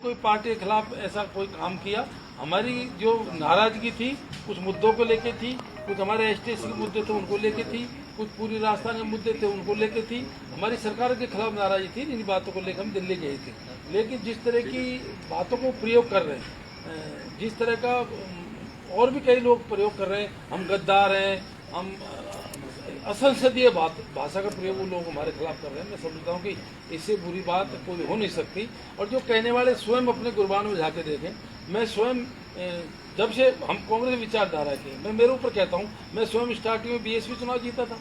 कोई पार्टी के खिलाफ ऐसा कोई काम किया। हमारी जो नाराजगी थी कुछ मुद्दों को लेके थी, कुछ हमारे एसटीएससी के मुद्दे थे उनको लेके थी, कुछ पूरी राजस्थान के मुद्दे थे उनको लेके थी। हमारी सरकार के खिलाफ नाराजगी थी, इन बातों को लेकर हम दिल्ली गए थे। लेकिन जिस तरह की बातों को प्रयोग कर रहे हैं, जिस तरह का और भी कई लोग प्रयोग कर रहे हैं, हम गद्दार हैं, हम असंसदीय भाषा का प्रयोग वो लोग हमारे खिलाफ कर रहे हैं। मैं समझता हूँ कि इससे बुरी बात कोई हो नहीं सकती। और जो कहने वाले स्वयं अपने गुरबान में जाके देखें। मैं स्वयं जब से हम कांग्रेस विचारधारा के, मैं मेरे ऊपर कहता हूँ, मैं स्वयं स्टार्टिंग में बीएसपी चुनाव जीता था।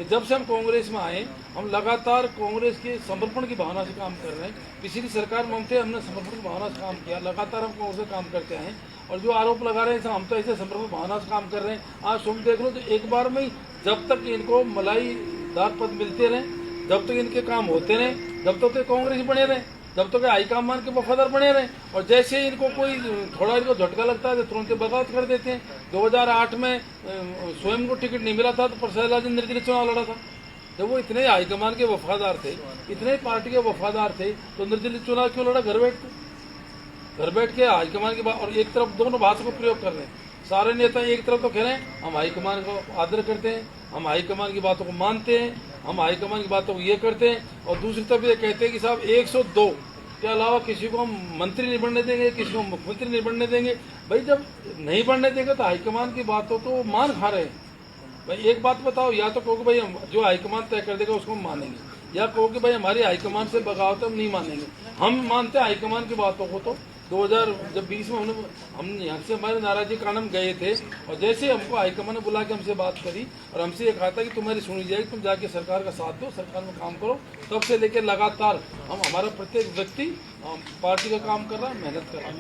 जब से हम कांग्रेस में आए, हम लगातार कांग्रेस के समर्पण की भावना से काम कर रहे हैं। पिछली सरकार में हम थे, हमने समर्पण की भावना से काम किया। लगातार हम कांग्रेस से काम करते हैं। और जो आरोप लगा रहे हैं हम तो ऐसे समर्पण भावना से काम कर रहे हैं। आज तुम देख लो तो एक बार में जब तक इनको मलाईदार पद मिलते रहे, जब तक इनके काम होते रहे, जब तक कांग्रेस बने रहे, जब तक हाईकमान के वफादार बने रहे। और जैसे इनको कोई थोड़ा इनको झटका लगता है तो तुरंत बगावत कर देते हैं। 2008 में स्वयं को टिकट नहीं मिला था तो प्रसाद लाल जी निर्दलीय चुनाव लड़ा था। जब वो इतने हाईकमान के वफादार थे, इतने पार्टी के वफादार थे, तो निर्दलीय चुनाव क्यों लड़ा? घर बैठ के हाईकमान की बात। और एक तरफ दोनों भाषा को प्रयोग कर रहे हैं। सारे नेता एक तरफ तो कह रहे हैं हम हाईकमान को आदर करते हैं, हम हाईकमान की बातों को मानते हैं, हम हाईकमान की बातों को ये करते हैं। और दूसरी तरफ ये कहते हैं कि साहब 102 के अलावा किसी को हम मंत्री नहीं बनने देंगे, किसी को मुख्यमंत्री नहीं बनने देंगे। भाई जब नहीं बनने देंगे तो हाईकमान की बातों तो मान खा रहे हैं। भाई एक बात बताओ, या तो कहो कि भाई हम जो हाईकमान तय कर देगा उसको हम मानेंगे, या कहो कि भाई हमारी हाईकमान से बगावत हम नहीं मानेंगे। हम मानते हैं हाईकमान की बातों को। तो 2020 में हम यहाँ से हमारे नाराजगी कारण हम गए थे। और जैसे हमको हाईकमान ने बुला के हमसे बात करी और हमसे ये कहा था कि तुम्हारी सुनी जाएगी, तुम जाके सरकार का साथ दो, सरकार में काम करो। तब से लेकर लगातार हम हमारा प्रत्येक व्यक्ति पार्टी का काम कर रहा है, मेहनत कर रहा है।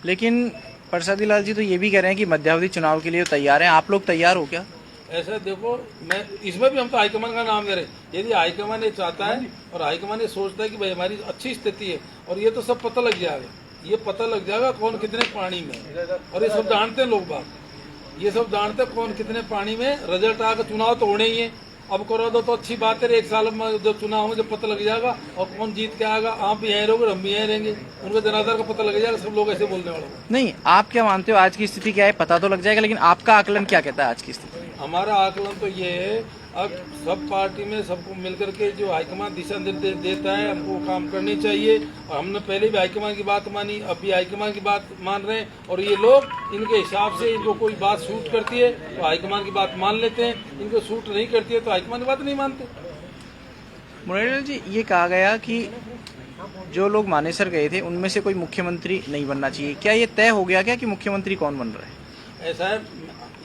लेकिन प्रसादी लाल जी तो ये भी कह रहे हैं कि मध्यावधि चुनाव के लिए तैयार हैं। आप लोग तैयार हो क्या? ऐसा देखो, मैं इसमें भी हम तो हाईकमान का नाम दे रहे हैं। यदि हाईकमान ये चाहता है और हाईकमान ये सोचता है कि भाई हमारी अच्छी स्थिति है, और ये तो सब पता लग जाएगा, ये पता लग जाएगा कौन कितने पानी में है। और ये सब जानते हैं लोग बात, ये सब जानते हैं कौन कितने पानी में। रिजल्ट आकर चुनाव तो होने ही है। अब करो तो अच्छी बात है, एक साल में जब चुनाव में जब पता लग जाएगा और कौन जीत के आएगा। आप भी यहीं रहोगे, हम भी यहीं रहेंगे, उनका जनाधार का पता लग जाएगा। सब लोग ऐसे बोलने वाले नहीं। आप क्या मानते हो आज की स्थिति क्या है? पता तो लग जाएगा, लेकिन आपका आकलन क्या कहता है आज की स्थिति? हमारा आकलन तो ये है, अब सब पार्टी में सबको मिलकर के जो हाईकमान दिशा निर्देश देता है हमको काम करनी चाहिए। और हमने पहले भी हाईकमान की बात मानी, अब भी हाईकमान की बात मान रहे हैं। और ये लोग इनके हिसाब से इनको कोई बात सूट करती है तो हाईकमान की बात मान लेते हैं, इनको सूट नहीं करती है तो हाईकमान की बात नहीं मानते। मुरलीधर जी, ये कहा गया कि जो लोग मानेसर गए थे उनमें से कोई मुख्यमंत्री नहीं बनना चाहिए। क्या ये तय हो गया क्या कि मुख्यमंत्री कौन बन रहा है? ऐसा है,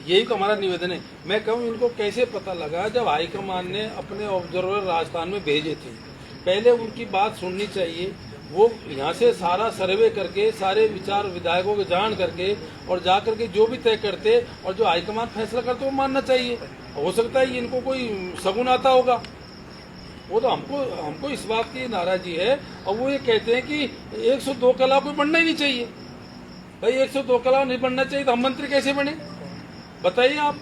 यही तो हमारा निवेदन है। मैं कहूँ इनको कैसे पता लगा? जब हाईकमान ने अपने ऑब्जर्वर राजस्थान में भेजे थे, पहले उनकी बात सुननी चाहिए। वो यहाँ से सारा सर्वे करके, सारे विचार विधायकों के जान करके और जा करके जो भी तय करते और जो हाईकमान फैसला करते वो मानना चाहिए। हो सकता है इनको कोई शगुन आता होगा, वो तो हमको इस बात की नाराजगी है। और वो ये कहते हैं कि 102 के अलावा कोई बनना ही नहीं चाहिए। भाई 102 के अलावा नहीं बनना चाहिए तो हम मंत्री कैसे बने? बताइए आप।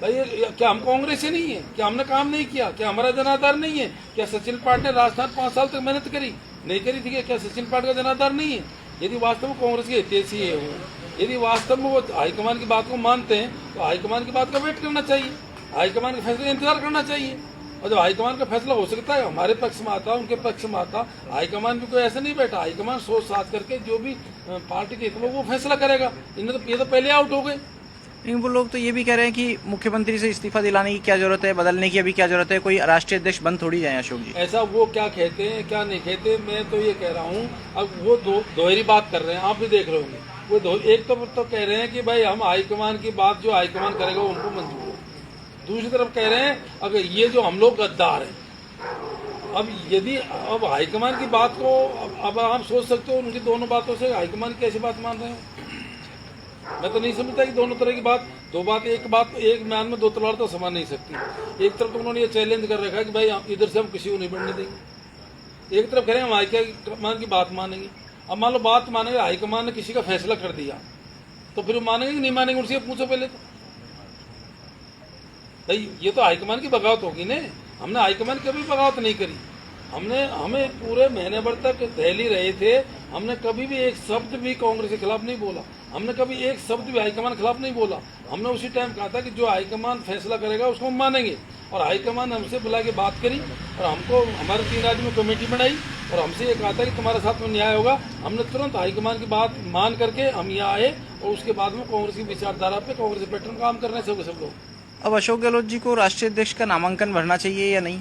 भाई क्या हम कांग्रेस से नहीं है? क्या हमने काम नहीं किया? क्या हमारा जनाधार नहीं है? क्या सचिन पाठ ने राजस्थान 5 साल तक मेहनत करी नहीं करी थी? क्या सचिन पाठ का जनाधार नहीं है? यदि वास्तव में कांग्रेस के हितैषी है वो, यदि वास्तव में वो हाईकमान की बात को मानते हैं तो हाईकमान की बात का वेट करना चाहिए, हाईकमान के फैसले का इंतजार करना चाहिए। और जब हाईकमान का फैसला हो सकता है हमारे पक्ष में आता, उनके पक्ष में आता, हाईकमान भी कोई ऐसा नहीं बैठा। हाईकमान सोच साथ करके जो भी पार्टी के हित में वो फैसला करेगा। ये तो पहले आउट हो गए। लेकिन वो लोग तो ये भी कह रहे हैं कि मुख्यमंत्री से इस्तीफा दिलाने की क्या जरूरत है, बदलने की अभी क्या जरूरत है, कोई राष्ट्रीय अध्यक्ष बन थोड़ी जाए अशोक जी। ऐसा वो क्या कहते हैं क्या नहीं कहते, मैं तो ये कह रहा हूँ। अब वो दोहरी बात कर रहे हैं, आप भी देख रहे होंगे। वो एक तो कह रहे हैं कि भाई हम हाईकमान की बात जो हाईकमान करेगा उनको मंजूर है। दूसरी तरफ कह रहे हैं अगर ये जो हम लोग गद्दार हैं। अब यदि अब हाईकमान की बात को अब आप सोच सकते हो उनकी दोनों बातों से हाईकमान की कैसी बात मान रहे हो? मैं तो नहीं समझता कि दोनों तरह की बात, दो बात एक म्यान में दो तलवार तो समा नहीं सकती। एक तरफ तो उन्होंने ये चैलेंज कर रखा है कि भाई इधर से हम किसी को नहीं बढ़ने देंगे, एक तरफ कह रहे हैं हम हाईकमान की बात मानेंगे। अब मान लो बात मानेंगे, हाईकमान ने किसी का फैसला कर दिया तो फिर मानेंगे कि नहीं मानेंगे? उनसे पूछो पहले तो। भाई ये तो हाईकमान की बगावत होगी ना। हमने हाईकमान की कभी बगावत नहीं करी। हमें पूरे महीने भर तक दिल्ली रहे थे। हमने कभी भी एक शब्द भी कांग्रेस के खिलाफ नहीं बोला। हमने कभी एक शब्द भी हाईकमान के खिलाफ नहीं बोला। हमने उसी टाइम कहा था कि जो हाईकमान फैसला करेगा उसको हम मानेंगे। और हाईकमान हमसे बुला के बात करी और हमको हमारे 3 आदमी कमेटी बनाई और हमसे ये कहा था कि तुम्हारे साथ में न्याय होगा। हमने तुरंत हाईकमान की बात मान करके हम यहाँ आए और उसके बाद में कांग्रेस की विचारधारा पे, कांग्रेस के पैटर्न काम कर रहे हैं सब लोग। अब अशोक गहलोत जी को राष्ट्रीय अध्यक्ष का नामांकन भरना चाहिए या नहीं?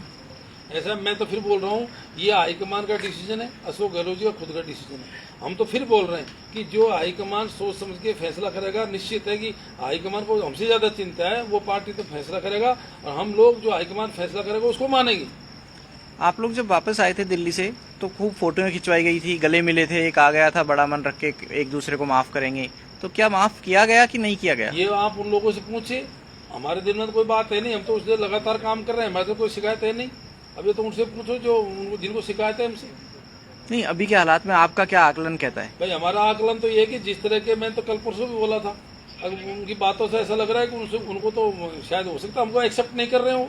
ऐसा मैं तो फिर बोल रहा हूँ, ये हाईकमान का डिसीजन है, अशोक गहलोत जी का खुद का डिसीजन है। हम तो फिर बोल रहे हैं कि जो हाईकमान सोच समझ के फैसला करेगा, निश्चित है कि हाईकमान को हमसे ज्यादा चिंता है, वो पार्टी तो फैसला करेगा और हम लोग जो हाईकमान फैसला करेगा उसको मानेंगे। आप लोग जब वापस आए थे दिल्ली से तो खूब फोटोएं खिंचवाई गई थी, गले मिले थे, एक आ गया था बड़ा मन रख के एक दूसरे को माफ करेंगे, तो क्या माफ किया गया कि नहीं किया गया? ये आप उन लोगों से पूछे, हमारे दिल में तो कोई बात है नहीं। हम तो उससे लगातार काम कर रहे हैं, हमारे तो कोई शिकायत है नहीं। अब ये तो उनसे पूछो जो जिनको शिकायत है हमसे। नहीं, अभी के हालात में आपका क्या आकलन कहता है? भाई हमारा आकलन तो ये है कि जिस तरह के, मैं तो कल परसों भी बोला था, अब उनकी बातों से ऐसा लग रहा है कि उनको तो शायद हो सकता है हमको एक्सेप्ट नहीं कर रहे हो।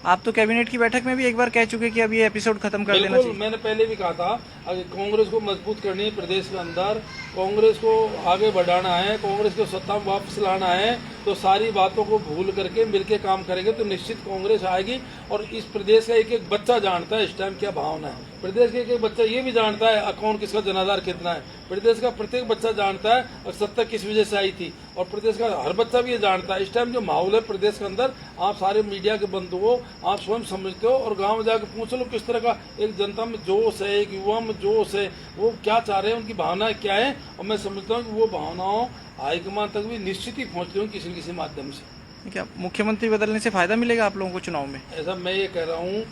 आप तो कैबिनेट की बैठक में भी एक बार कह चुके कि अब ये एपिसोड खत्म कर देना बिल्कुल, चाहिए। मैंने पहले भी कहा था, अगर कांग्रेस को मजबूत करनी है प्रदेश के अंदर, कांग्रेस को आगे बढ़ाना है, कांग्रेस को सत्ता में वापस लाना है, तो सारी बातों को भूल करके मिलके काम करेंगे तो निश्चित कांग्रेस आएगी। और इस प्रदेश का एक एक बच्चा जानता है इस टाइम क्या भावना है। प्रदेश का एक एक बच्चा ये भी जानता है अकाउंट किसका जनाधार कितना है। प्रदेश का प्रत्येक बच्चा जानता है और सत्ता किस वजह से आई थी, और प्रदेश का हर बच्चा भी ये जानता है इस टाइम जो माहौल है प्रदेश के अंदर। आप सारे मीडिया के बंधु हो, आप स्वयं समझते हो, और गांव में जाकर पूछ लो किस तरह का एक जनता में जोश है, एक युवा में जोश है, वो क्या चाह रहे हैं, उनकी भावनाएं क्या है। और मैं समझता हूँ कि वो भावनाओं हाईकमान तक भी निश्चित ही पहुंचती हूँ किसी न किसी माध्यम से। क्या मुख्यमंत्री बदलने से फायदा मिलेगा आप लोगों को चुनाव में? ऐसा मैं ये कह रहा हूँ,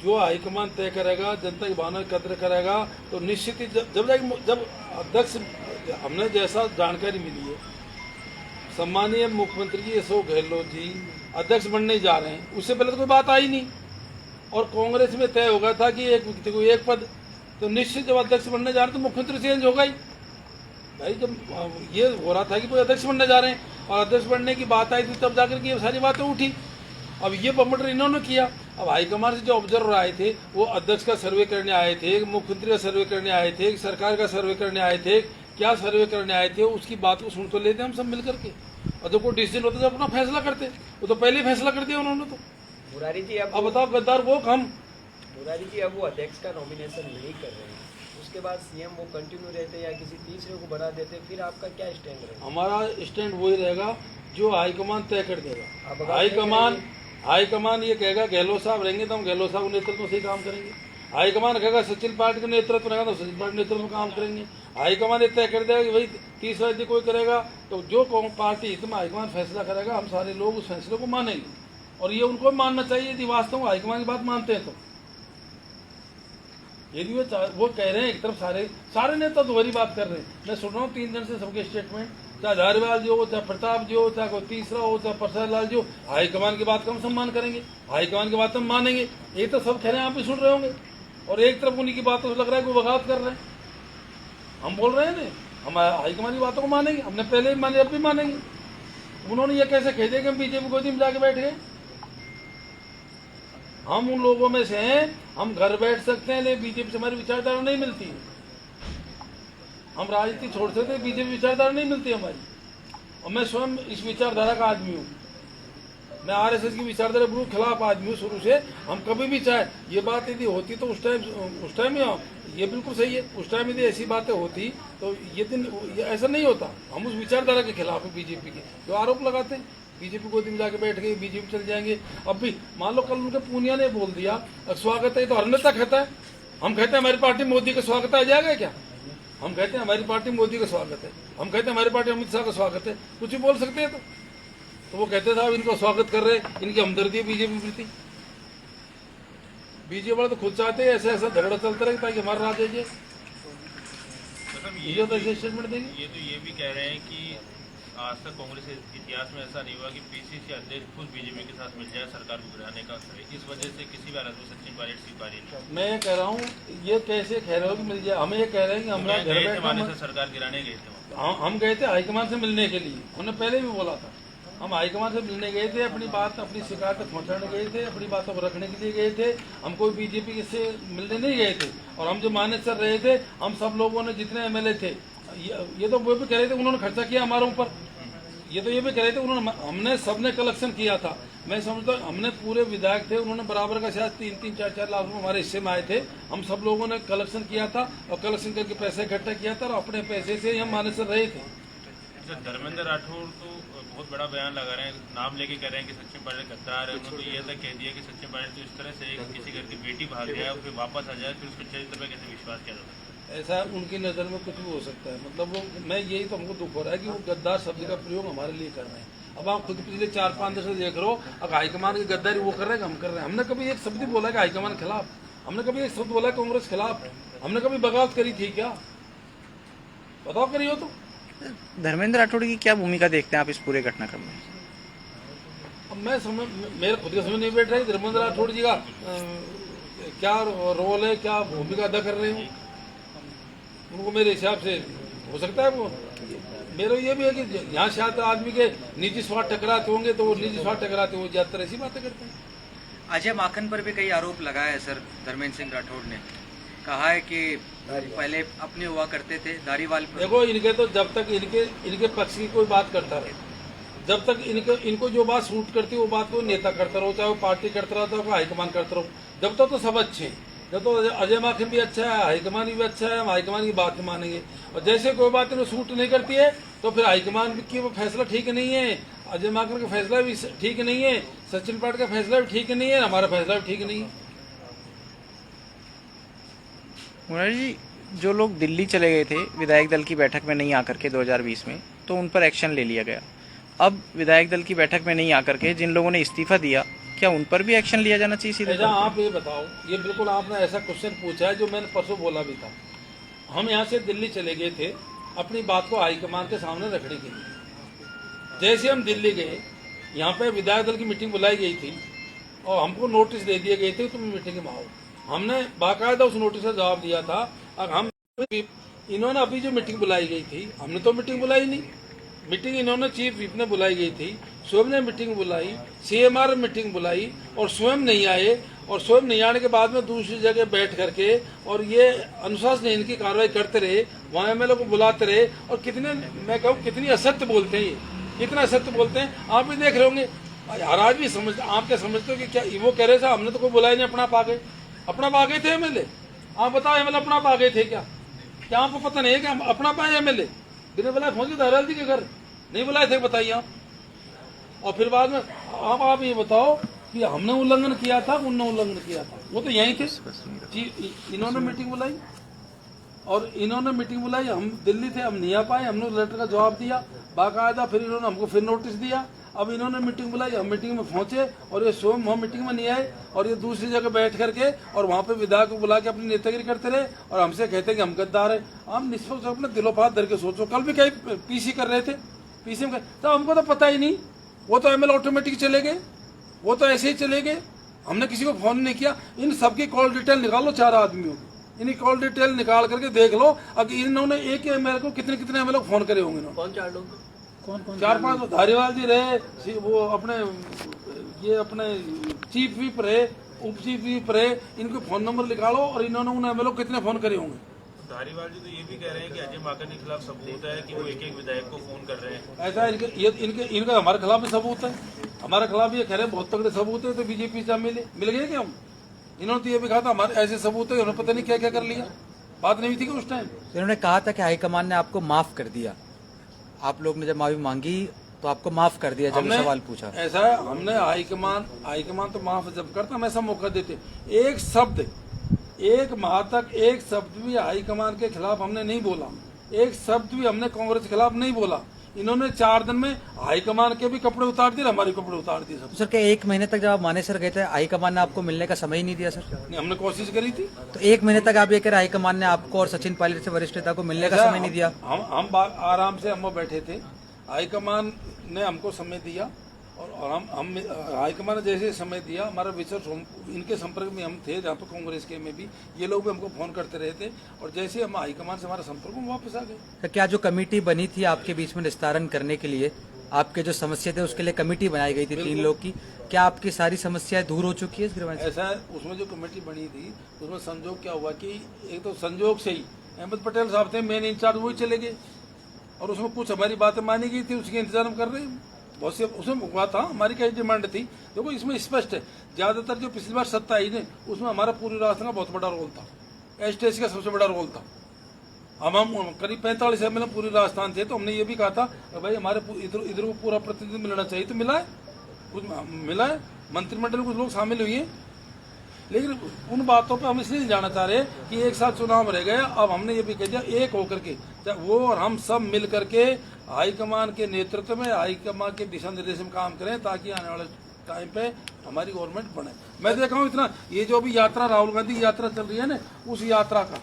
जो हाईकमान तय करेगा, जनता की भावना की कदर करेगा, तो निश्चित ही जब अध्यक्ष, हमने जैसा जानकारी मिली है, सम्मानीय मुख्यमंत्री जी अशोक गहलोत जी अध्यक्ष बनने जा रहे हैं, उससे पहले तो कोई बात आई नहीं। और कांग्रेस में तय हो गया था कि एक व्यक्ति को एक पद, तो निश्चित जब अध्यक्ष बनने जा रहे हैं तो मुख्यमंत्री चेंज होगा ही। भाई जब ये हो रहा था कि कोई अध्यक्ष बनने जा रहे हैं और अध्यक्ष बनने की बात आई थी, तब जाकर के ये सारी बातें उठी। अब ये बमटर इन्होंने किया। अब हाईकमान से जो ऑब्जर्वर आए थे वो अध्यक्ष का सर्वे करने आए थे, मुख्यमंत्री का सर्वे करने आए थे, सरकार का सर्वे करने आए थे, क्या सर्वे करने आए थे, उसकी बात को सुन तो लेते हम सब मिलकर के। और जब कोई डिसीजन होता तो अपना फैसला करते, वो तो पहले ही फैसला कर दिया उन्होंने। तो मुरारी जी अब बताओ गद्दार वो हम। मुरारी जी अब वो अध्यक्ष का नॉमिनेशन नहीं कर रहे हैं, उसके बाद सीएम वो कंटिन्यू रहते या किसी तीसरे को बना देते, फिर आपका क्या स्टैंड रहेगा? हमारा स्टैंड वही रहेगा जो हाईकमान तय कर देगा। अब हाईकमान ये कहेगा गहलोत साहब रहेंगे तो हम गहलोत साहब के नेतृत्व से ही काम करेंगे। हाईकमान कहेगा सचिन पार्टी का नेतृत्व रहेगा तो सचिन पार्टी नेतृत्व में काम करेंगे। हाईकमान ये तय कर देगा कि भाई तीसरा यदि कोई करेगा तो जो पार्टी हित में हाईकमान फैसला करेगा, हम सारे लोग उस फैसले को मानेंगे। और ये उनको मानना चाहिए यदि वास्तव में हाईकमान की बात मानते हैं तो। यदि वो कह रहे हैं एक तरफ सारे नेता दोहरी बात कर रहे हैं। मैं सुन रहा हूँ 3 दिन से सबके स्टेटमेंट, चाहे धारीवाल जी हो, चाहे प्रताप जी हो, चाहे कोई तीसरा हो, चाहे प्रसाद लाल जी हो, हाईकमान की बात का हम सम्मान करेंगे, हाईकमान की बात हम मानेंगे। ये तो सब कह रहे हैं, आप भी सुन रहे होंगे। और एक तरफ उन्हीं की बातों से लग रहा है कि वो बगावत कर रहे हैं। हम बोल रहे हैं ना, हम हाईकमान की बातों को मानेंगे, हमने पहले भी माने, अब भी मानेंगे। उन्होंने ये कैसे कह दिया कि हम बीजेपी गोदी में जाके बैठ गए। हम उन लोगों में से हैं, हम घर बैठ सकते हैं लेकिन बीजेपी से हमारी विचारधारा नहीं मिलती है। हम राजनीति छोड़ सकते हैं, बीजेपी विचारधारा नहीं मिलती हमारी। और मैं स्वयं इस विचारधारा का आदमी हूँ। मैं आरएसएस की विचारधारा के खिलाफ आदमी हूँ शुरू से। हम कभी भी चाहे ये बात यदि होती तो उस टाइम ये बिल्कुल सही है, उस टाइम यदि ऐसी बातें होती तो ये ऐसा नहीं होता। हम उस विचारधारा के खिलाफ है बीजेपी के, जो आरोप लगाते हैं बीजेपी गोदी में जाके बैठ गए, बीजेपी चल जाएंगे। अब भी मान लो कल उनके पूनिया ने बोल दिया स्वागत है, तो हर नेता कहता है। हम कहते हैं हमारी पार्टी मोदी का स्वागत आ जाएगा क्या? हम कहते हैं हमारी पार्टी मोदी का स्वागत है, हम कहते हैं हमारी पार्टी अमित शाह का स्वागत है, कुछ भी बोल सकते हैं। तो वो कहते साहब इनको स्वागत कर रहे, इनकी हमदर्दी है बीजेपी प्रति। बीजेपी वाले तो खुद चाहते हैं ऐसा ऐसा झगड़ा चलता रहे ताकि हमारा राज है। मतलब ये तो ऐसे स्टेटमेंट देंगे। ये भी कह रहे हैं कि आज तक कांग्रेस के इतिहास में ऐसा नहीं हुआ कि पीसीसी अध्यक्ष खुद बीजेपी के साथ मिल जाए सरकार को गिराने का। इस वजह से किसी भी हालत में सचिन पायलट स्वीकार नहीं। मैं कह रहा हूँ ये कैसे कह रहे हो कि मिल जाए? हमें ये कह रहे हैं कि हमारा घर बैठे सरकार गिराने गए थे। हम गए थे हाईकमान से मिलने के लिए, हमने पहले भी बोला था। हम हाईकमान से मिलने गए थे, अपनी बात अपनी शिकायत पहुंचाने गए थे, अपनी बातों को रखने के लिए गए थे। हम कोई बीजेपी से मिलने नहीं गए थे। और हम जो माने सर रहे थे, हम सब लोगों ने जितने एमएलए थे, ये तो वो भी कह रहे थे उन्होंने खर्चा किया हमारे ऊपर। ये तो ये भी कह रहे थे उन्होंने, हमने सबने कलेक्शन किया था। मैं समझता हूँ हमने पूरे विधायक थे, उन्होंने बराबर का शायद 3-4 लाख रुपए हमारे हिस्से में आए थे। हम सब लोगों ने कलेक्शन किया था और कलेक्शन करके पैसे इकट्ठा किया था और अपने पैसे से ही हम माने सर रहे थे। सर धर्मेंद्र राठौड़ तो बहुत बड़ा बयान लगा रहे हैं, नाम लेके कह रहे हैं कि सचिन पायलट गद्दार है। उन्होंने तो ये तक कह दिया कि सचिन पायलट तो इस तरह से किसी घर की बेटी भाग गया और फिर वापस आ जाए, फिर उसके चरित्र पर कैसे विश्वास किया जा सकता है? ऐसा उनकी नज़र में कुछ भी हो सकता है। मतलब वो, मैं यही तो हमको दुख हो रहा है कि वो गद्दार शब्द का प्रयोग हमारे लिए कर रहे हैं। अब आप खुद पिछले 4-5 दिन से देख रहे हो, अब हाईकमान की गद्दारी वो कर रहे हैं, हम कर रहे हैं। हमने कभी एक शब्द ही बोला कि हाईकमान खिलाफ? हमने कभी एक शब्द बोला कांग्रेस खिलाफ? हमने कभी बगावत करी थी क्या? बताओ करी हो तो। धर्मेंद्र राठौड़ की क्या भूमिका देखते हैं आप इस पूरे घटनाक्रम में? अब मैं समझ, मेरे खुद का समझ नहीं बैठ रहा है धर्मेंद्र राठौड़ जी का क्या रोल है, क्या भूमिका अदा कर रहे हैं उनको। मेरे हिसाब से हो सकता है वो, मेरा ये भी है कि यहाँ शायद आदमी के निजी स्वार्थ टकराते होंगे, तो वो निजी स्वार्थ टकराते हुए ज्यादातर ऐसी बातें करते हैं। अजय माकन पर भी कई आरोप लगाया है सर। धर्मेंद्र सिंह राठौड़ ने कहा है कि पहले अपने हुआ करते थे दारीवाल पर। देखो, इनके तो जब तक इनके पक्ष की कोई बात करता रहे, जब तक इनको जो बात सूट करती है वो बात को नेता करता रहो, चाहे वो पार्टी करता रहो, चाहे हाईकमान करता रहो, जब तक तो सब अच्छे हैं। जब तो अजय माकन भी अच्छा है, हाईकमान भी अच्छा है, हम हाईकमान की बात मानेंगे। और जैसे कोई बात इन्हें सूट नहीं करती है तो फिर हाईकमान की वो फैसला ठीक नहीं है, अजय माकन का फैसला भी ठीक नहीं है, सचिन पायलट का फैसला भी ठीक नहीं है, हमारा फैसला भी ठीक नहीं है। मुरारी जी, जो लोग दिल्ली चले गए थे विधायक दल की बैठक में नहीं आकर के 2020 में, तो उन पर एक्शन ले लिया गया। अब विधायक दल की बैठक में नहीं आकर के जिन लोगों ने इस्तीफा दिया, क्या उन पर भी एक्शन लिया जाना चाहिए सीधे? आप ये बताओ, ये बिल्कुल आपने ऐसा क्वेश्चन पूछा है जो मैंने परसों बोला भी था। हम यहाँ से दिल्ली चले गए थे अपनी बात को हाईकमान के सामने रखने के लिए। जैसे हम दिल्ली गए, यहाँ पे विधायक दल की मीटिंग बुलाई गई थी और हमको नोटिस दे दिए गए थे तुम मीटिंग में आओ। हमने बाकायदा उस नोटिस का जवाब दिया था। अब हम, इन्होंने अभी जो मीटिंग बुलाई गई थी, हमने तो मीटिंग बुलाई नहीं। मीटिंग इन्होंने चीफ विप ने बुलाई गई थी, स्वयं ने मीटिंग बुलाई, सीएमआर मीटिंग बुलाई और स्वयं नहीं आए। और स्वयं नहीं आने के बाद में दूसरी जगह बैठ करके और ये अनुशासनहीन की कार्रवाई करते रहे, वहाँ एमएलए को बुलाते रहे। और कितने, मैं कहूँ कितनी असत्य बोलते हैं, ये कितना असत्य बोलते हैं। आप भी देख रहे होंगे, हर आदमी समझते, आप क्या समझते हो कि क्या वो कह रहे थे हमने तो कोई बुलाया नहीं, अपना पा गए? अपना पा गए थे एमएलए? आप बताओ, एमएलए अपना पा गए थे क्या? क्या आपको पता नहीं है कि हम अपना पाए एमएलए? बिना बुलाए पहुंचे थे हरल जी के घर, नहीं बुलाए थे, बताइए आप। और फिर बाद में आप ये बताओ कि हमने उल्लंघन किया था, उनने उल्लंघन किया था? वो तो यहीं थे। इन्होंने मीटिंग बुलाई और इन्होंने मीटिंग बुलाई, हम दिल्ली थे, हम नहीं आ पाए, हमने लेटर का जवाब दिया बाकायदा। फिर इन्होंने हमको फिर नोटिस दिया। अब इन्होंने मीटिंग बुलाई, हम मीटिंग में पहुंचे और ये स्वयं वहाँ मीटिंग में नहीं आए और ये दूसरी जगह बैठ करके और वहाँ पे विधायक को बुला के अपनी नेतागिरी करते रहे और हमसे कहते कि हम गद्दार है। हम निष्पक्ष अपने दिलोपात धर के सोचो, कल भी कहीं पीसी कर रहे थे, पीसी में तो हमको तो पता ही नहीं, वो तो एमएलए ऑटोमेटिक चले गए, वो तो ऐसे ही चले गए, हमने किसी को फोन नहीं किया। इन सबकी कॉल डिटेल निकालो, 4 आदमियों की, इन्हीं कॉल डिटेल निकाल करके देख लो। अब इन्होंने एक एमएलए को कितने एमएलए को फोन करे होंगे इन्होंने? कौन 4 लोग? कौन 4-5 धारीवाल जी रहे, वो अपने ये अपने चीफ व्हिप रहे, उप चीफ व्हिप रहे, इनके फोन नंबर निकालो और इन्होंने उन एमएलए को कितने फोन करे होंगे? धारीवाल जी तो ये भी कह रहे हैं कि अजय माकन के खिलाफ सबूत है कि वो एक विधायक को फोन कर रहे हैं। ऐसा इनका हमारे खिलाफ भी सबूत है, हमारे खिलाफ ये कह रहे हैं बहुत तगड़े सबूत है। तो बीजेपी से मिल गए क्या हम? इन्होंने तो ये भी कहा था हमारे ऐसे सबूत है, उन्होंने पता नहीं क्या क्या कर लिया। बात नहीं हुई थी कि उस टाइम इन्होंने कहा था कि हाईकमान ने आपको माफ कर दिया, आप लोग ने जब माफी मांगी तो आपको माफ कर दिया जब सवाल पूछा। ऐसा है, हमने हाईकमान तो माफ जब करता हमेशा मौका देते। एक शब्द, एक माह तक एक शब्द भी हाईकमान के खिलाफ हमने नहीं बोला, एक शब्द भी हमने कांग्रेस के खिलाफ नहीं बोला। इन्होंने 4 दिन में हाईकमान के भी कपड़े उतार दिए, हमारे कपड़े उतार दिए सब। सर क्या 1 महीने तक जब आप मानेसर गए थे हाईकमान ने आपको मिलने का समय ही नहीं दिया सर? नहीं, हमने कोशिश करी थी। तो 1 महीने तक आप ये कह रहे हाईकमान ने आपको और सचिन पायलट से वरिष्ठ नेता को मिलने का समय नहीं दिया? हम आराम से हम बैठे थे, हाईकमान ने हमको समय दिया और हम हाईकमान ने जैसे समय दिया, हमारा विचार इनके संपर्क में हम थे, जहाँ पे कांग्रेस के में भी ये लोग भी हमको फोन करते रहे थे और जैसे हम हाईकमान से हमारा संपर्क में वापस आ गए। तो क्या जो कमेटी बनी थी आपके बीच में निस्तारण करने के लिए, आपके जो समस्या थे उसके लिए कमेटी बनाई गई थी 3 लोग की, क्या आपकी सारी समस्याएं दूर हो चुकी है इस ग्राम ऐसा है, उसमें जो कमेटी बनी थी उसमें संजोग क्या हुआ कि एक तो संजोग से ही अहमद पटेल साहब थे मेन इंचार्ज, वही चले गए और उसमें कुछ हमारी बातें मानी गई थी, उसके इंतजार हम कर रहे हैं। बहुत से उसमें हुआ था, हमारी क्या डिमांड थी। देखो इसमें स्पष्ट है, ज्यादातर जो पिछली बार सत्ता आई थी उसमें हमारा पूरी राजस्थान का बहुत बड़ा रोल था, एसटीएस का सबसे बड़ा रोल था। हम करीब 45 एमएलए पूरी राजस्थान थे, तो हमने ये भी कहा था भाई हमारे इधर को पूरा प्रतिनिधित्व मिलना चाहिए, तो मिला है, कुछ मिला है, मंत्रिमंडल में कुछ लोग शामिल हुए हैं। लेकिन उन बातों पे हम इसलिए जाना चाह रहे हैं कि एक साल चुनाव रह गया, अब हमने ये भी कह दिया एक होकर के वो और हम सब मिल करके हाईकमान के नेतृत्व में, हाईकमान के दिशा निर्देश में काम करें, ताकि आने वाले टाइम पे हमारी गवर्नमेंट बने। मैं देखा हूँ इतना, ये जो भी यात्रा राहुल गांधी की यात्रा चल रही है ना, उस यात्रा का,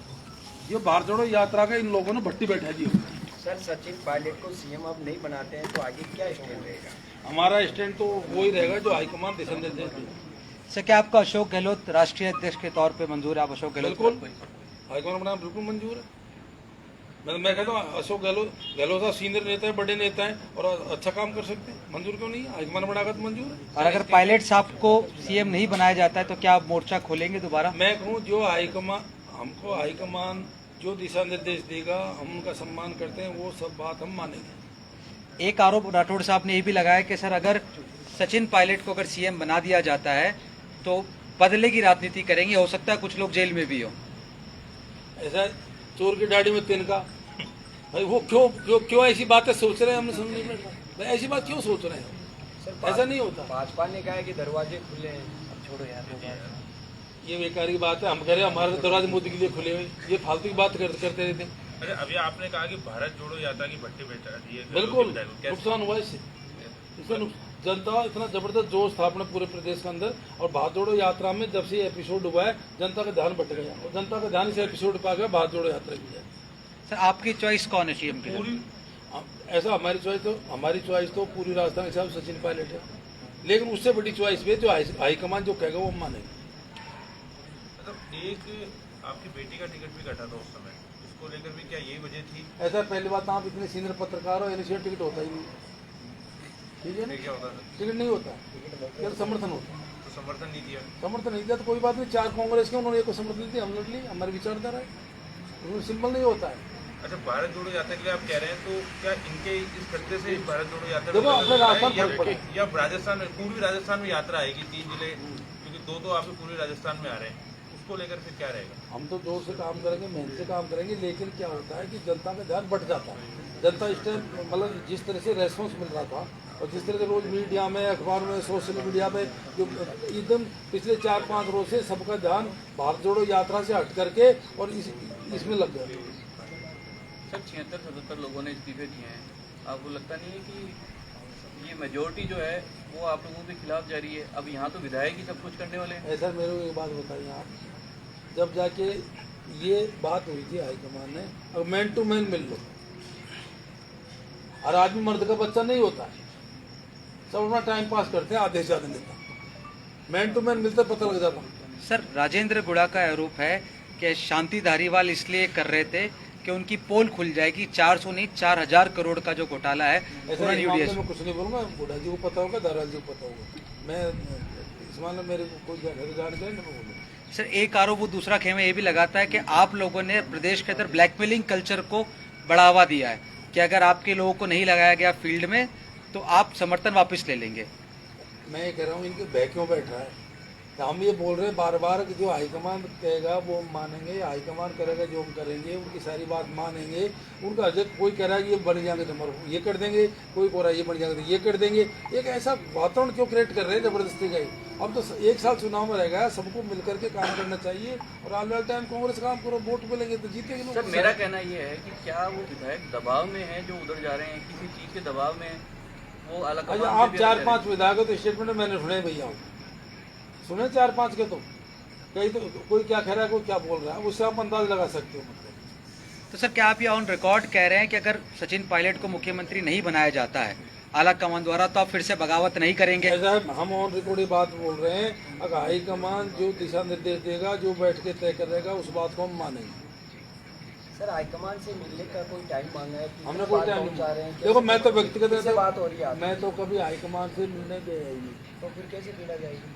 ये भारत जोड़ो यात्रा का इन लोगों ने भट्टी बैठा जी। सर सचिन पायलट को सीएम अब नहीं बनाते हैं तो आगे क्या स्टैंड रहेगा? हमारा स्टैंड तो वही रहेगा जो हाईकमान दिशा निर्देश देगा। सर क्या आपको अशोक गहलोत राष्ट्रीय अध्यक्ष के तौर पे मंजूर है? आप अशोक गहलोत बिल्कुल, हाईकमान बनाना बिल्कुल मंजूर है। मैं कहता हूँ अशोक गहलोत साहब सीनियर नेता है, बड़े नेता है और अच्छा काम कर सकते हैं, मंजूर क्यों नहीं है? हाईकमान बनाकर तो मंजूर है। और अगर पायलट साहब को सीएम नहीं बनाया जाता है तो क्या आप मोर्चा खोलेंगे दोबारा? मैं कहूँ जो हाईकमान, हमको हाईकमान जो दिशा निर्देश देगा हम उनका सम्मान करते हैं, वो सब बात हम मानेंगे। एक आरोप राठौड़ साहब ने ये भी लगाया कि सर अगर सचिन पायलट को अगर सीएम बना दिया जाता है तो बदले की राजनीति करेंगे, हो सकता है कुछ लोग जेल में भी हो। ऐसा चोर की दाढ़ी में तिनका, भाई वो क्यों ऐसी बातें सोच रहे हैं, हमने समझ नहीं भाई ऐसी बात क्यों सोच रहे हैं? ऐसा नहीं होता। भाजपा ने कहा है कि दरवाजे खुले हैं। अब छोड़ो यार, ये बेकार की बात है, हम कह रहे हैं हमारे दरवाजे मोदी के लिए खुले हुए, ये फालतू की बात करते रहते। अच्छा, अभी आपने कहा कि भारत जोड़ो यात्रा की भट्टी बैठा दी है, बिल्कुल कैसे? नुकसान हुआ इससे जनता इतना जबरदस्त जोश था अपने पूरे प्रदेश के अंदर, और भारत जोड़ो यात्रा में जब से ये एपिसोड हुआ है जनता का ध्यान भटक गया, और जनता का ध्यान इस एपिसोड पे आ गया भारत जोड़ो यात्रा की। सर आपकी चॉइस कौन है सीएम के लिए? पूरी ऐसा हमारी चॉइस तो पूरी राजस्थान के हिसाब से सचिन पायलट है, लेकिन उससे बड़ी चॉइस भी है जो हाईकमान जो कहेगा वो हम मानेंगे। मतलब एक आपकी बेटी का टिकट भी कटा था उस समय, उसको लेकर भी क्या यही वजह थी? ऐसा पहली बात, आप इतने सीनियर पत्रकार हो, इनिशियल टिकट होता ही नहीं, ठीक है ना? क्या होता था? टिकट नहीं होता, केवल समर्थन होता। तो समर्थन नहीं दिया? समर्थन नहीं दिया तो कोई बात नहीं, 4 कांग्रेस के उन्होंने एक को समर्थन नहीं दिया, हमने ली, हमारी विचारधारा है, उसमें सिंपल नहीं होता है। अच्छा, भारत जोड़ो यात्रा के लिए आप कह रहे हैं, तो क्या इनके इस खर्चे से भारत जोड़ो यात्रा देखो, अपने राजस्थान फर्क पड़ा। या राजस्थान में, पूर्वी राजस्थान में यात्रा आएगी 3 जिले, क्योंकि दो आपके पूर्वी राजस्थान में आ रहे हैं, उसको लेकर फिर क्या रहेगा? हम तो जोर से काम करेंगे, मेहनत से काम करेंगे, लेकिन क्या होता है कि जनता का ध्यान बट जाता है। जनता इस टाइम मतलब जिस तरह से रेस्पॉन्स मिल रहा था और जिस तरह से रोज मीडिया में, अखबार में, सोशल मीडिया में जो एकदम पिछले 4-5 रोज से सबका ध्यान भारत जोड़ो यात्रा से हट करके और इसमें लग गया। सर 76-77 लोगों ने इस्तीफे दिए हैं, आपको लगता नहीं है कि ये मेजोरिटी जो है वो आप लोगों के खिलाफ जा रही है? अब यहाँ तो विधायक ही सब कुछ करने वाले हैं। ऐसा मेरे को एक बात बताइए आप, जब जाके ये बात हुई थी हाईकमान ने, अब मैन टू मैन मिल लो, हर आदमी मर्द का बच्चा नहीं होता है, सब अपना टाइम पास करते हैं, आधे से ज्यादा नेता मैन टू मैन मिलते पता लग जाता। सर राजेंद्र गुड़ा का आरोप है कि शांति धारीवाल इसलिए कर रहे थे कि उनकी पोल खुल जाएगी, 400 नहीं 4000 करोड़ का जो घोटाला है। ऐसा इस मामले में कुछ नहीं बोलूंगा, बुढ़ा जी को पता होगा, दाराल जी को पता होगा, मैं इस मामले में मेरे को कोई जानकारी नहीं बोलूँगा। सर एक आरोप वो दूसरा खेमा ये भी लगाता है कि आप लोगों ने प्रदेश के अंदर ब्लैकमेलिंग कल्चर को बढ़ावा दिया है, कि अगर आपके लोगों को नहीं लगाया गया फील्ड में तो आप समर्थन वापस ले लेंगे। मैं ये कह रहा हूँ इनके बह क्यों बैठा है, तो हम ये बोल रहे हैं बार बार कि जो हाईकमान कहेगा वो हम मानेंगे, हाईकमान करेगा जो हम करेंगे, उनकी सारी बात मानेंगे। उनका जब कोई कह रहा है कि ये बन जाएंगे तो ये कर देंगे, कोई कह रहा है ये बन जाएंगे तो ये कर देंगे। एक ऐसा वातावरण क्यों क्रिएट कर रहे हैं जबरदस्ती का ही? अब तो 1 साल चुनाव में रहेगा, सबको मिलकर के काम करना चाहिए और आने वाले टाइम कांग्रेस काम करो, वोट मिलेंगे तो जीतेंगे लोग। सर मेरा कहना ये है कि क्या वो विधायक दबाव में है जो उधर जा रहे हैं, किसी चीज के दबाव में वो अलग? अच्छा, आप 4-5 विधायक हो तो स्टेटमेंट मैंने सुने भैया, सुने 4-5 के, तो कहीं तो कोई क्या कह रहा है, कोई क्या बोल रहा है, उससे आप अंदाज लगा सकते हो। मतलब तो सर क्या आप ये ऑन रिकॉर्ड कह रहे हैं कि अगर सचिन पायलट को मुख्यमंत्री नहीं बनाया जाता है आला कमान द्वारा तो आप फिर से बगावत नहीं करेंगे? ऐसा है, हम ऑन रिकॉर्ड ये बात बोल रहे हैं, अगर हाईकमान जो दिशा निर्देश देगा, जो बैठ के तय करेगा, उस बात को हम मानेंगे। सर हाईकमान से मिलने का कोई टाइम मांगा है? कितनी हमने कोई बार टाइम पहुंचा रहे हैं? नहीं। देखो मैं तो व्यक्तिगत किससे बात हो रही है आपकी? मैं तो कभी हाईकमान से मिलने गया ही नहीं। तो फिर कैसे मिला जाएगी?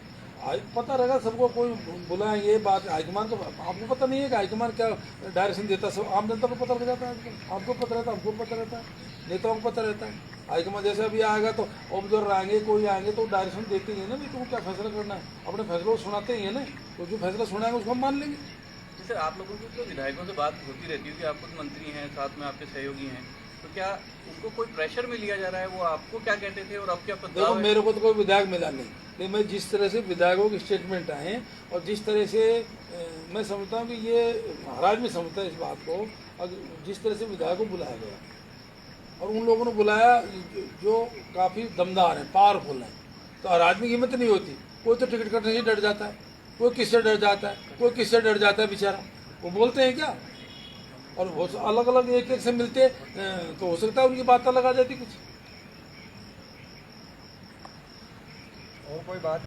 पता रहेगा सबको, कोई बुलाएं ये बात हाईकमान को, आपको पता नहीं है कि हाईकमान क्या डायरेक्शन देता है, सब आम जनता को पता लग जाता है, आपको पता रहता है, हमको पता रहता है, नेताओं को पता रहता है। हाईकमान जैसे अभी आएगा तो ऑब्जर्वर आएंगे, कोई आएंगे तो डायरेक्शन देते ही है ना, भी तुमको क्या फैसला करना है, अपने फैसलों को सुनाते ही है ना, तो जो फैसला सुनाएंगे उसको हम मान लेंगे। तो सर आप लोगों की तो विधायकों से बात होती रहती है कि आप खुद मंत्री हैं, साथ में आपके सहयोगी हैं, तो क्या उनको कोई प्रेशर में लिया जा रहा है? वो आपको क्या कहते थे और अब क्या देखो बदलाव है? मेरे को तो कोई विधायक मिला नहीं, लेकिन मैं जिस तरह से विधायकों के स्टेटमेंट आए और जिस तरह से मैं समझता हूँ कि ये महाराज भी समझता है इस बात को, और जिस तरह से विधायकों को बुलाया गया और उन लोगों ने बुलाया जो काफ़ी दमदार हैं, पावरफुल हैं, तो हर आदमी की हिम्मत नहीं होती। कोई तो टिकट कटने से डर जाता है, कोई किससे डर जाता है, कोई किससे डर जाता है बेचारा, वो बोलते हैं क्या, और वो अलग अलग एक एक से मिलते तो हो सकता है उनकी बात अलग आ जाती कुछ। और कोई बात